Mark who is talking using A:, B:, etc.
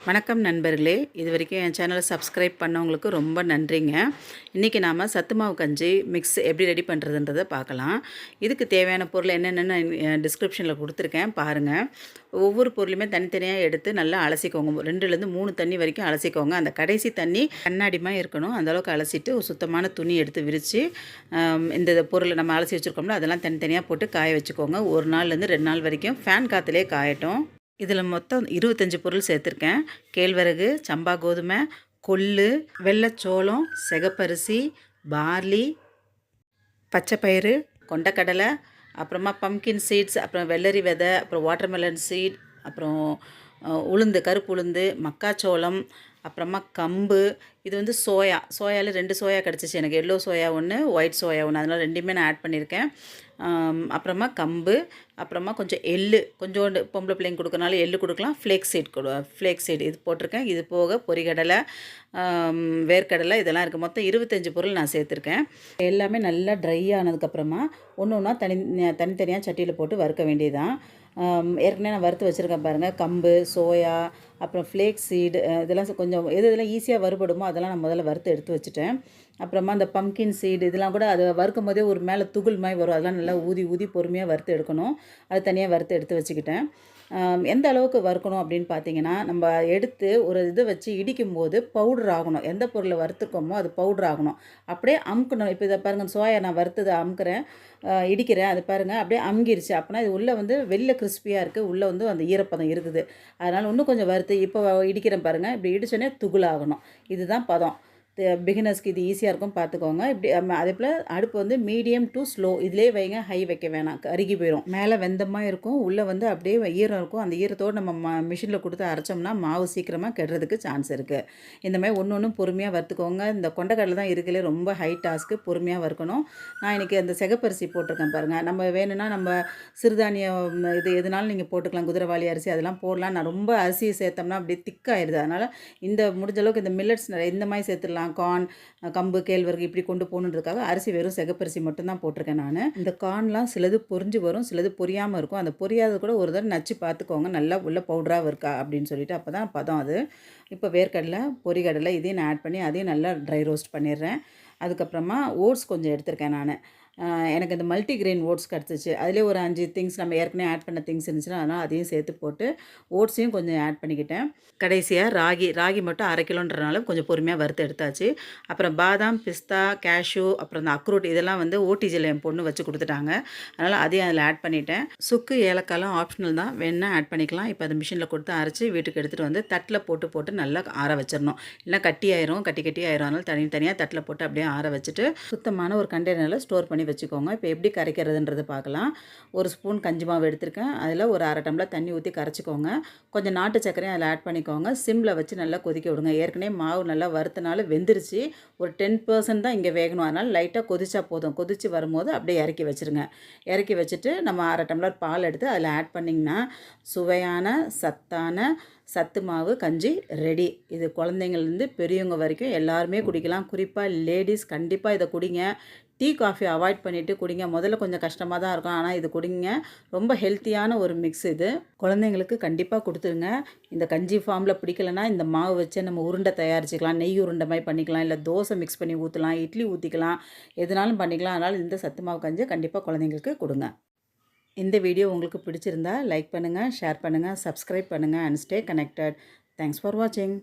A: வணக்கம் நண்பர்களே, இதுவரைக்கும் என் சேனலை சப்ஸ்கிரைப் பண்ணவங்களுக்கு ரொம்ப நன்றிங்க. இன்றைக்கி நாம் சத்து மாவு கஞ்சி மிக்ஸ் எப்படி ரெடி பண்ணுறதுன்றதை பார்க்கலாம். இதுக்கு தேவையான பொருள் என்னென்னு டிஸ்கிரிப்ஷனில் கொடுத்துருக்கேன் பாருங்கள். ஒவ்வொரு பொருளுமே தனித்தனியாக எடுத்து நல்லா அலசிக்கோங்க. 2லேருந்து 3 தண்ணி வரைக்கும் அலசிக்கோங்க. அந்த கடைசி தண்ணி கண்ணாடிமாக இருக்கணும். அந்தளவுக்கு அலசிட்டு ஒரு சுத்தமான துணி எடுத்து விரித்து இந்த பொருளை நம்ம அலசி வச்சுருக்கோம்ல அதெல்லாம் தனித்தனியாக போட்டு காய வச்சுக்கோங்க. 1 நாள்லேருந்து 2 நாள் வரைக்கும் ஃபேன் காற்றுலேயே காயட்டும். இதில் மொத்தம் 25 பொருள் சேர்த்துருக்கேன். கேழ்வரகு, சம்பா கோதுமை, கொள்ளு, வெள்ளைச்சோளம், சிகப்பரிசி, பார்லி, பச்சைப்பயிறு, கொண்டக்கடலை, அப்புறமா பம்கின் சீட்ஸ், அப்புறம் வெள்ளரி விதை, அப்புறம் வாட்டர்மெலன் சீட், அப்புறம் உளுந்து, கருப்பு உளுந்து, மக்காச்சோளம், அப்புறமா கம்பு. இது வந்து சோயாவில் 2 சோயா கிடச்சிச்சு எனக்கு. எல்லோ சோயா ஒன்று, ஒயிட் சோயா ஒன்று, அதனால் 2மே நான் ஆட் பண்ணியிருக்கேன். அப்புறமா கம்பு, அப்புறமா கொஞ்சம் எள்ளு, கொஞ்சோண்டு பொம்பளை பிள்ளைங்க கொடுக்கறனால எள்ளு கொடுக்கலாம். ஃப்ளேக்ஸ் சீட் இது போட்டிருக்கேன். இது போக பொரிகடலை, வேர்க்கடலை இதெல்லாம் இருக்குது. மொத்தம் 25 பொருள் நான் சேர்த்துருக்கேன். எல்லாமே நல்லா ட்ரை ஆனதுக்கப்புறமா ஒன்று ஒன்றா தனித்தனியாக சட்டியில் போட்டு வறுக்க வேண்டியதுதான். ஏற்கனவே நான் வறுத்து வச்சுருக்கேன் பாருங்கள். கம்பு, சோயா, அப்புறம் ஃப்ளேக்ஸ் சீடு, இதெல்லாம் கொஞ்சம் இதெல்லாம் ஈஸியாக வறுபடுமோ அதெல்லாம் நான் முதல்ல வறுத்து எடுத்து வச்சுட்டேன். அப்புறமா அந்த பம்கின் சீடு இதெல்லாம் கூட அதை வறுக்கும் போதே ஒரு மேலே துகள் மாதிரி வரும். அதெல்லாம் நல்லா ஊதி பொறுமையாக வறுத்து எடுக்கணும். அது தனியாக வறுத்து எடுத்து வச்சுக்கிட்டேன். எந்த அளவுக்கு வறுக்கணும் அப்படின்னு பார்த்தீங்கன்னா, நம்ம எடுத்து ஒரு இதை வச்சு இடிக்கும்போது பவுடர் ஆகணும். எந்த பொருளை வறுத்துக்கோமோ அது பவுடர் ஆகணும். அப்படியே அமுக்கணும். இப்போ இதை பாருங்கள், சோயா நான் வறுத்ததை அமுக்கிறேன், இடிக்கிறேன். அது பாருங்கள் அப்படியே அமுங்கிருச்சு. அப்படின்னா இது உள்ளே வந்து வெளில கிறிஸ்பியாக இருக்குது, உள்ளே வந்து அந்த ஈரப்பதம் இருக்குது. அதனால் இன்னும் கொஞ்சம் வறுத்து இப்போ இடிக்கிறேன் பாருங்கள். இப்படி இடிச்சோடனே துகுலாகணும். இதுதான் பதம். பிகினர்ஸ்க்கு இது ஈஸியாக இருக்கும், பார்த்துக்கோங்க. இப்படி அதே போல் அடுப்பு வந்து மீடியம் டு ஸ்லோ இதிலே வைங்க, ஹை வைக்க வேணாம், கருகி போயிடும். மேலே வெந்தமாக இருக்கும், உள்ளே வந்து அப்படியே ஈரம் இருக்கும். அந்த ஈரத்தோடு நம்ம மிஷினில் கொடுத்து அரைச்சோம்னா மாவு சீக்கிரமாக கெடுறதுக்கு சான்ஸ் இருக்குது. இந்த மாதிரி ஒன்று ஒன்றும் பொறுமையாக வறுத்துக்கோங்க. இந்த கொண்டக்கடலை தான் இருக்குல்லே ரொம்ப ஹை டாஸ்க்கு, பொறுமையாக வறுக்கணும். நான் இன்றைக்கி அந்த சிகப்பரிசி போட்டிருக்கேன் பாருங்கள். நம்ம வேணும்னா நம்ம சிறுதானியம் இது எதுனாலும் நீங்கள் போட்டுக்கலாம். குதிரைவாளி அரிசி அதெல்லாம் போடலாம். நான் ரொம்ப அரிசியை சேர்த்தோம்னா அப்படியே திக்காகிடுது. அதனால் இந்த முடிஞ்ச அளவுக்கு இந்த மில்லட்ஸ் இந்த மாதிரி சேர்த்துடலாம். கார்ன், கம்பு, கேழ்வரகு இப்படி கொண்டு போகணுன்றதுக்காக அரிசி வெறும் சிகப்பரிசி மட்டும்தான் போட்டிருக்கேன் நான். இந்த கார்ன்லாம் சிலது பொரிஞ்சு வரும், சிலது பொரியாமல் இருக்கும். அந்த பொரியாத கூட ஒரு தடவை நச்சு பார்த்துக்கோங்க, நல்லா உள்ள பவுடராக இருக்கா அப்படின்னு சொல்லிட்டு. அப்போ தான் பதம் அது. இப்போ வேர்க்கடலை, பொரிகடலை இதையும் நான் ஆட் பண்ணி அதையும் நல்லா ட்ரை ரோஸ்ட் பண்ணிடுறேன். அதுக்கப்புறமா ஓட்ஸ் கொஞ்சம் எடுத்திருக்கேன் நான். எனக்கு இந்த மல்டிகிரெயின் ஓட்ஸ் கிடச்சிச்சு. அதிலே ஒரு 5 திங்ஸ் நம்ம ஏற்கனவே ஆட் பண்ண திங்ஸ் இருந்துச்சுன்னா அதனால் அதையும் சேர்த்து போட்டு ஓட்ஸையும் கொஞ்சம் ஆட் பண்ணிக்கிட்டேன். கடைசியாக ராகி மட்டும் 1/2 கிலோன்றனால கொஞ்சம் பொறுமையாக வறுத்து எடுத்தாச்சு. அப்புறம் பாதாம், பிஸ்தா, கேஷ்யூ, அப்புறம் இந்த அக்ரூட் இதெல்லாம் வந்து ஓடிஜியில் என் பொண்ணு வச்சு கொடுத்துட்டாங்க. அதனால் அதையும் அதில் ஆட் பண்ணிட்டேன். சுக்கு, ஏலக்காய்லாம் ஆப்ஷனல் தான், வேணுன்னா ஆட் பண்ணிக்கலாம். இப்போ அதை மிஷினில் கொடுத்து அரைச்சி வீட்டுக்கு எடுத்துகிட்டு வந்து தட்டில் போட்டு நல்லா ஆற வச்சிடணும். இல்லைனா கட்டி ஆயிரும். அதனால் தனித்தனியாக தட்டில் போட்டு அப்படியே ஆற வச்சுட்டு சுத்தமான ஒரு கண்டெய்னரில் ஸ்டோர் பண்ணி வச்சுக்கோங்க. இப்போ எப்படி கரைக்கிறதுன்றது பார்க்கலாம். ஒரு ஸ்பூன் கஞ்சி மாவு எடுத்திருக்கேன். அதில் ஒரு 1/2 டம்ளர் தண்ணி ஊற்றி கரைச்சிக்கோங்க. கொஞ்சம் நாட்டு சர்க்கரையும் அதில் ஆட் பண்ணிக்கோங்க. சிம்மில் வச்சு நல்லா கொதிக்க விடுங்க. ஏற்கனவே மாவு நல்லா வறுத்தனால வெந்துருச்சு. ஒரு 10% தான் இங்கே வேகணும். அதனால் லைட்டாக கொதிச்சா போதும். கொதித்து வரும்போது அப்படியே இறக்கி வச்சுருங்க. இறக்கி வச்சுட்டு நம்ம 1/2 டம்ளர் பால் எடுத்து அதில் ஆட் பண்ணிங்கன்னா சுவையான சத்து மாவு கஞ்சி ரெடி. இது குழந்தைங்கள்லேருந்து பெரியவங்க வரைக்கும் எல்லாருமே குடிக்கலாம். குறிப்பாக லேடிஸ் கண்டிப்பாக இதை குடிங்க. டீ, காஃபி அவாய்ட் பண்ணிவிட்டு குடிங்க. முதல்ல கொஞ்சம் கஷ்டமாக தான் இருக்கும், ஆனால் இது குடிங்க. ரொம்ப ஹெல்த்தியான ஒரு மிக்ஸ் இது. குழந்தைங்களுக்கு கண்டிப்பாக கொடுத்துருங்க. இந்த கஞ்சி ஃபார்மில் பிடிக்கலைன்னா இந்த மாவு வச்சு நம்ம உருண்டை தயாரிச்சிக்கலாம். நெய் உருண்டை மாதிரி பண்ணிக்கலாம், இல்லை தோசை மிக்ஸ் பண்ணி ஊற்றலாம், இட்லி ஊற்றிக்கலாம், எதுனாலும் பண்ணிக்கலாம். அதனால் இந்த சத்து மாவு கஞ்சி கண்டிப்பாக குழந்தைங்களுக்கு கொடுங்க. இந்த வீடியோ உங்களுக்கு பிடிச்சிருந்தா லைக் பண்ணுங்கள், ஷேர் பண்ணுங்கள், சப்ஸ்கிரைப் பண்ணுங்கள் and stay connected. Thanks for வாட்சிங்.